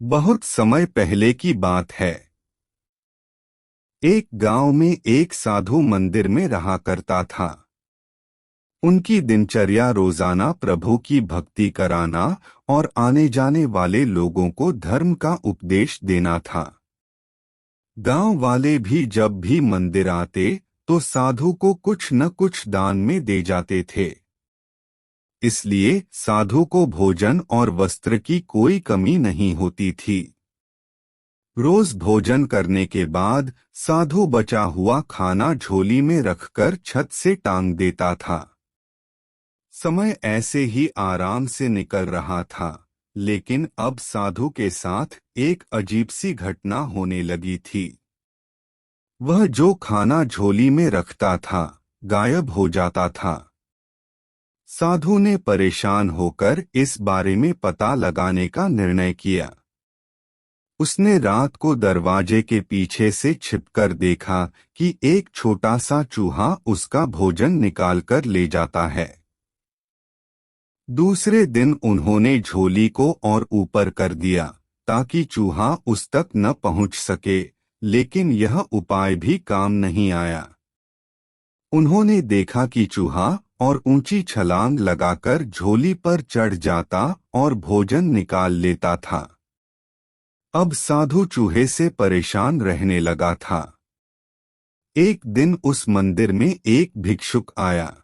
बहुत समय पहले की बात है। एक गांव में एक साधु मंदिर में रहा करता था। उनकी दिनचर्या रोजाना प्रभु की भक्ति कराना और आने जाने वाले लोगों को धर्म का उपदेश देना था। गांव वाले भी जब भी मंदिर आते तो साधु को कुछ न कुछ दान में दे जाते थे। इसलिए साधु को भोजन और वस्त्र की कोई कमी नहीं होती थी। रोज भोजन करने के बाद साधु बचा हुआ खाना झोली में रखकर छत से टांग देता था। समय ऐसे ही आराम से निकल रहा था, लेकिन अब साधु के साथ एक अजीब सी घटना होने लगी थी। वह जो खाना झोली में रखता था, गायब हो जाता था। साधु ने परेशान होकर इस बारे में पता लगाने का निर्णय किया। उसने रात को दरवाजे के पीछे से छिपकर देखा कि एक छोटा सा चूहा उसका भोजन निकालकर ले जाता है। दूसरे दिन उन्होंने झोली को और ऊपर कर दिया ताकि चूहा उस तक न पहुंच सके, लेकिन यह उपाय भी काम नहीं आया। उन्होंने देखा कि चूहा और ऊंची छलांग लगाकर झोली पर चढ़ जाता और भोजन निकाल लेता था। अब साधु चूहे से परेशान रहने लगा था। एक दिन उस मंदिर में एक भिक्षुक आया।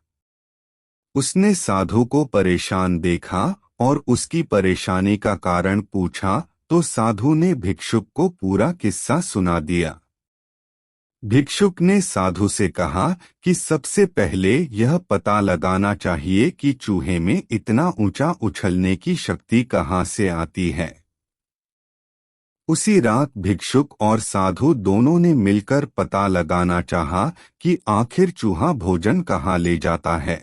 उसने साधु को परेशान देखा और उसकी परेशानी का कारण पूछा तो साधु ने भिक्षुक को पूरा किस्सा सुना दिया। भिक्षुक ने साधु से कहा कि सबसे पहले यह पता लगाना चाहिए कि चूहे में इतना ऊंचा उछलने की शक्ति कहाँ से आती है। उसी रात भिक्षुक और साधु दोनों ने मिलकर पता लगाना चाहा कि आखिर चूहा भोजन कहाँ ले जाता है।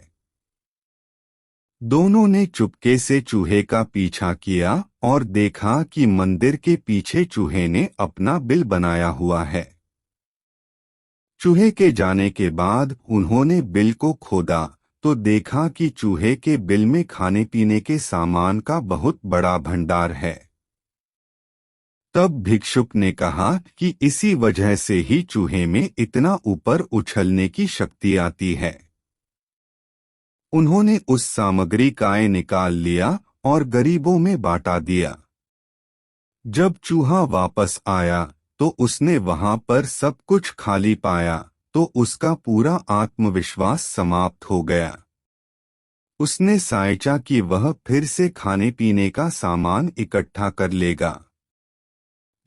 दोनों ने चुपके से चूहे का पीछा किया और देखा कि मंदिर के पीछे चूहे ने अपना बिल बनाया हुआ है। चूहे के जाने के बाद उन्होंने बिल को खोदा तो देखा कि चूहे के बिल में खाने पीने के सामान का बहुत बड़ा भंडार है। तब भिक्षुक ने कहा कि इसी वजह से ही चूहे में इतना ऊपर उछलने की शक्ति आती है। उन्होंने उस सामग्री का निकाल लिया और गरीबों में बांटा दिया। जब चूहा वापस आया तो उसने वहां पर सब कुछ खाली पाया तो उसका पूरा आत्मविश्वास समाप्त हो गया। उसने सोचा कि वह फिर से खाने पीने का सामान इकट्ठा कर लेगा।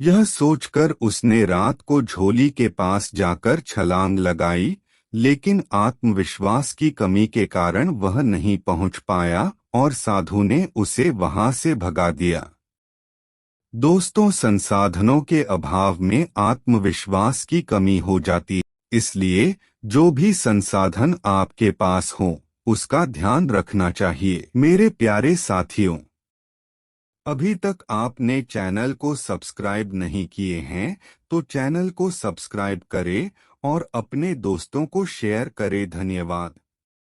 यह सोचकर उसने रात को झोली के पास जाकर छलांग लगाई, लेकिन आत्मविश्वास की कमी के कारण वह नहीं पहुंच पाया और साधु ने उसे वहां से भगा दिया। दोस्तों, संसाधनों के अभाव में आत्मविश्वास की कमी हो जाती है, इसलिए जो भी संसाधन आपके पास हो उसका ध्यान रखना चाहिए। मेरे प्यारे साथियों, अभी तक आपने चैनल को सब्सक्राइब नहीं किए हैं तो चैनल को सब्सक्राइब करें और अपने दोस्तों को शेयर करें। धन्यवाद।